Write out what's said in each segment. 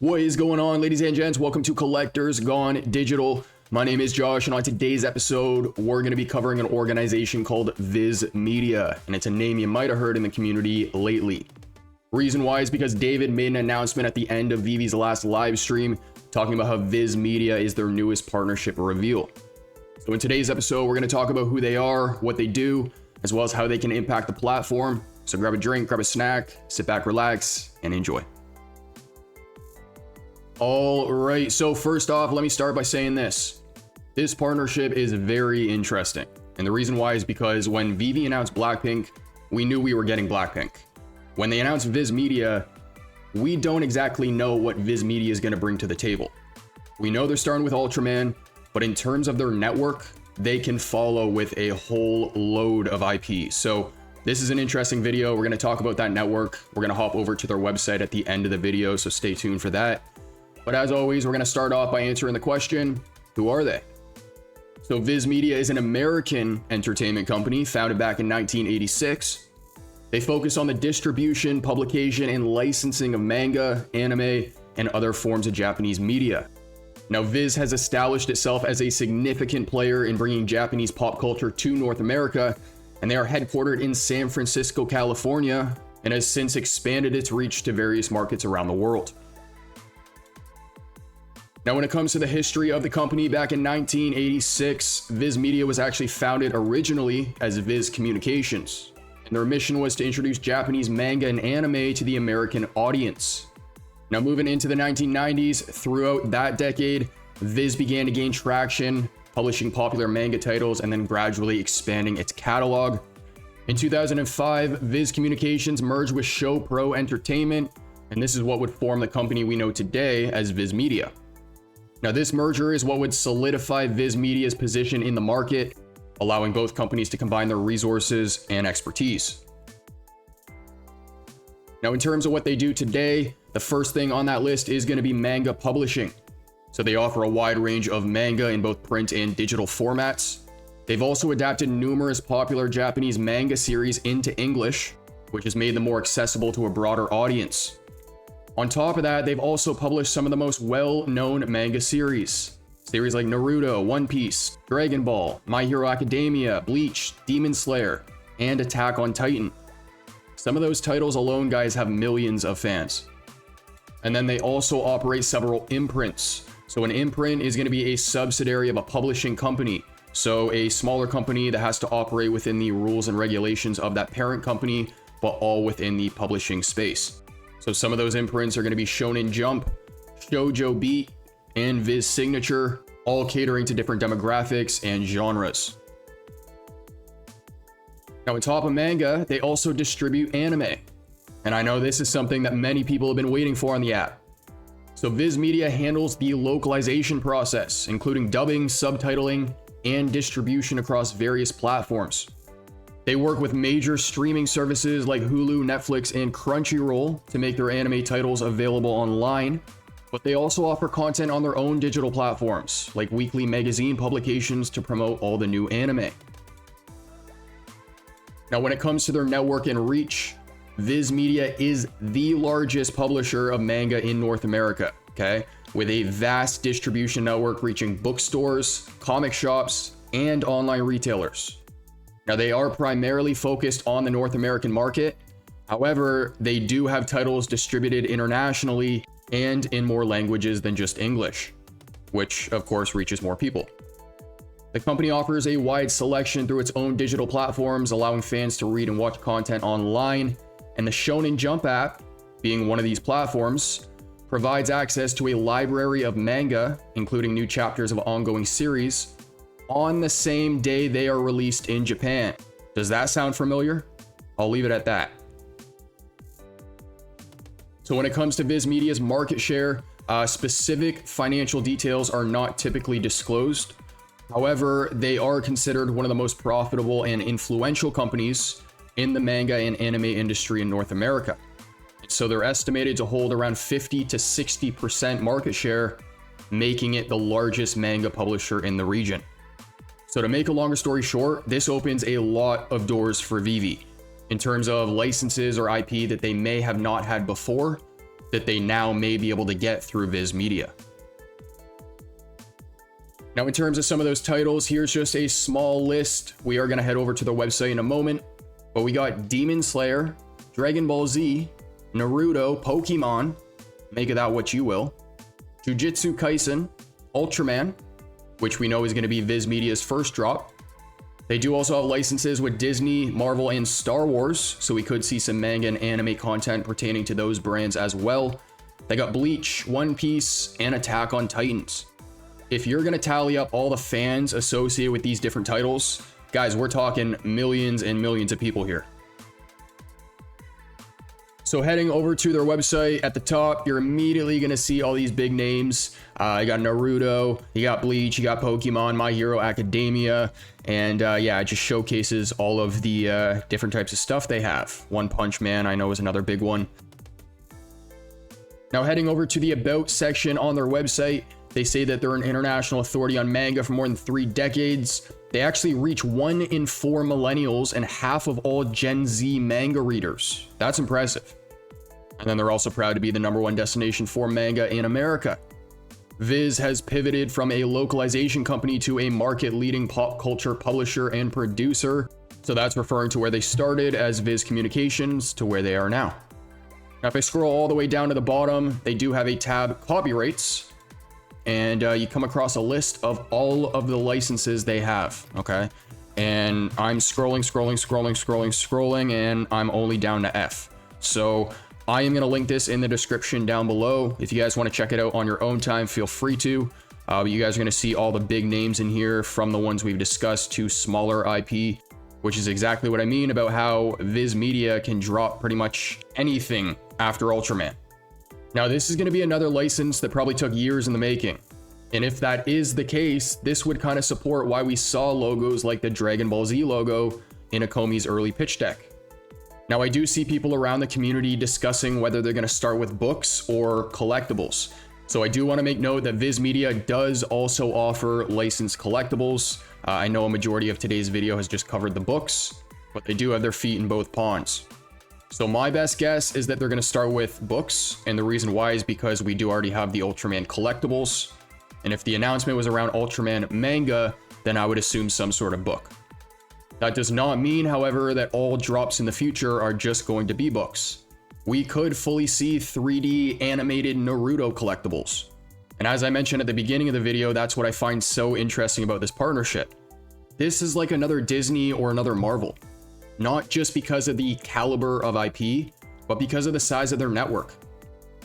What is going on, ladies and gents? Welcome to Collectors Gone Digital. My name is Josh, and on today's episode, we're going to be covering an organization called Viz Media, and it's a name you might have heard in the community lately. Reason why is because David made an announcement at the end of VeVe's last live stream talking about how Viz Media is their newest partnership reveal. So in today's episode, we're going to talk about who they are, what they do, as well as how they can impact the platform. So grab a drink, grab a snack, sit back, relax, and enjoy. All right, so first off, let me start by saying this. This partnership is very interesting. And the reason why is because when VeVe announced Blackpink, we knew we were getting Blackpink. When they announced Viz Media, we don't exactly know what Viz Media is going to bring to the table. We know they're starting with Ultraman, but in terms of their network, they can follow with a whole load of IP. So this is an interesting video. We're going to talk about that network. We're going to hop over to their website at the end of the video, so stay tuned for that. But as always, we're going to start off by answering the question, who are they? So Viz Media is an American entertainment company founded back in 1986. They focus on the distribution, publication, and licensing of manga, anime, and other forms of Japanese media. Now, Viz has established itself as a significant player in bringing Japanese pop culture to North America, and they are headquartered in San Francisco, California, and has since expanded its reach to various markets around the world. Now, when it comes to the history of the company, back in 1986, Viz Media was actually founded originally as Viz Communications, and their mission was to introduce Japanese manga and anime to the American audience. Now, moving into the 1990s, throughout that decade, Viz began to gain traction, publishing popular manga titles and then gradually expanding its catalog. In 2005, Viz Communications merged with Show Pro Entertainment, and this is what would form the company we know today as Viz Media. Now, this merger is what would solidify Viz Media's position in the market, allowing both companies to combine their resources and expertise. Now, in terms of what they do today, the first thing on that list is going to be manga publishing. So they offer a wide range of manga in both print and digital formats. They've also adapted numerous popular Japanese manga series into English, which has made them more accessible to a broader audience. On top of that, they've also published some of the most well-known manga series. Series like Naruto, One Piece, Dragon Ball, My Hero Academia, Bleach, Demon Slayer, and Attack on Titan. Some of those titles alone, guys, have millions of fans. And then they also operate several imprints. So an imprint is going to be a subsidiary of a publishing company. So a smaller company that has to operate within the rules and regulations of that parent company, but all within the publishing space. So some of those imprints are going to be Shonen Jump, Shoujo Beat, and Viz Signature, all catering to different demographics and genres. Now, on top of manga, they also distribute anime. And I know this is something that many people have been waiting for on the app. So Viz Media handles the localization process, including dubbing, subtitling, and distribution across various platforms. They work with major streaming services like Hulu, Netflix, and Crunchyroll to make their anime titles available online, but they also offer content on their own digital platforms, like weekly magazine publications to promote all the new anime. Now, when it comes to their network and reach, Viz Media is the largest publisher of manga in North America, okay? With a vast distribution network reaching bookstores, comic shops, and online retailers. Now, they are primarily focused on the North American market. However, they do have titles distributed internationally and in more languages than just English, which of course reaches more people. The company offers a wide selection through its own digital platforms, allowing fans to read and watch content online. And the Shonen Jump app, being one of these platforms, provides access to a library of manga, including new chapters of ongoing series, on the same day they are released in Japan. Does that sound familiar? I'll leave it at that. So when it comes to Viz Media's market share, specific financial details are not typically disclosed. However, they are considered one of the most profitable and influential companies in the manga and anime industry in North America. So they're estimated to hold around 50 to 60% market share, making it the largest manga publisher in the region. So to make a longer story short, this opens a lot of doors for VeVe in terms of licenses or IP that they may have not had before, that they now may be able to get through Viz Media. Now, in terms of some of those titles, here's just a small list. We are going to head over to their website in a moment, but we got Demon Slayer, Dragon Ball Z, Naruto, Pokemon, make of that what you will, Jujutsu Kaisen, Ultraman, which we know is going to be Viz Media's first drop. They do also have licenses with Disney, Marvel, and Star Wars, so we could see some manga and anime content pertaining to those brands as well. They got Bleach, One Piece, and Attack on Titans. If you're going to tally up all the fans associated with these different titles, guys, we're talking millions and millions of people here. So heading over to their website at the top, you're immediately going to see all these big names. You got Naruto, you got Bleach, you got Pokemon, My Hero Academia, and yeah, it just showcases all of the different types of stuff they have. One Punch Man, I know, is another big one. Now heading over to the About section on their website, they say that they're an international authority on manga for more than 3 decades. They actually reach 1 in 4 millennials and half of all Gen Z manga readers. That's impressive. And then they're also proud to be the #1 destination for manga in America. Viz has pivoted from a localization company to a market-leading pop culture publisher and producer. So that's referring to where they started as Viz Communications to where they are now. Now, if I scroll all the way down to the bottom, they do have a tab Copyrights. And you come across a list of all of the licenses they have, okay? And I'm scrolling, and I'm only down to F. So I am gonna link this in the description down below. If you guys wanna check it out on your own time, feel free to. But you guys are gonna see all the big names in here, from the ones we've discussed to smaller IP, which is exactly what I mean about how Viz Media can drop pretty much anything after Ultraman. Now, this is going to be another license that probably took years in the making. And if that is the case, this would kind of support why we saw logos like the Dragon Ball Z logo in Akomi's early pitch deck. Now, I do see people around the community discussing whether they're going to start with books or collectibles. So I do want to make note that Viz Media does also offer licensed collectibles. I know a majority of today's video has just covered the books, but they do have their feet in both ponds. So my best guess is that they're going to start with books, and the reason why is because we do already have the Ultraman collectibles, and if the announcement was around Ultraman manga, then I would assume some sort of book. That does not mean, however, that all drops in the future are just going to be books. We could fully see 3D animated Naruto collectibles. And as I mentioned at the beginning of the video, that's what I find so interesting about this partnership. This is like another Disney or another Marvel. Not just because of the caliber of IP, but because of the size of their network.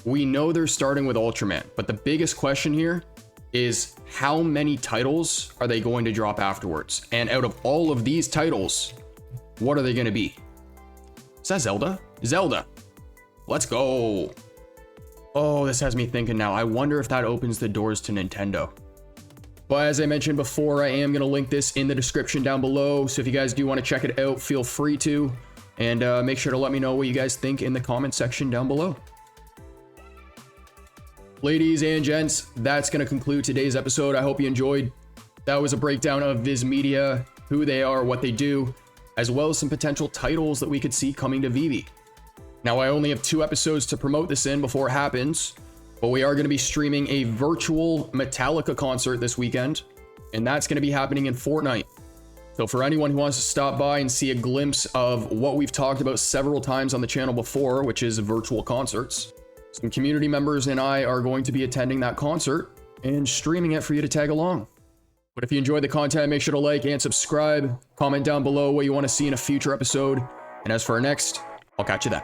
We know they're starting with Ultraman, but the biggest question here is how many titles are they going to drop afterwards? And out of all of these titles, what are they going to be? Is that Zelda? Zelda. Let's go. Oh, this has me thinking now. I wonder if that opens the doors to Nintendo. But as I mentioned before, I am going to link this in the description down below. So if you guys do want to check it out, feel free to. And make sure to let me know what you guys think in the comment section down below. Ladies and gents, that's going to conclude today's episode. I hope you enjoyed. That was a breakdown of Viz Media, who they are, what they do, as well as some potential titles that we could see coming to Vivi. Now, I only have 2 episodes to promote this in before it happens. But we are going to be streaming a virtual Metallica concert this weekend, and that's going to be happening in Fortnite. So for anyone who wants to stop by and see a glimpse of what we've talked about several times on the channel before, which is virtual concerts, some community members and I are going to be attending that concert and streaming it for you to tag along. But if you enjoyed the content, make sure to like and subscribe, comment down below what you want to see in a future episode, and as for our next, I'll catch you then.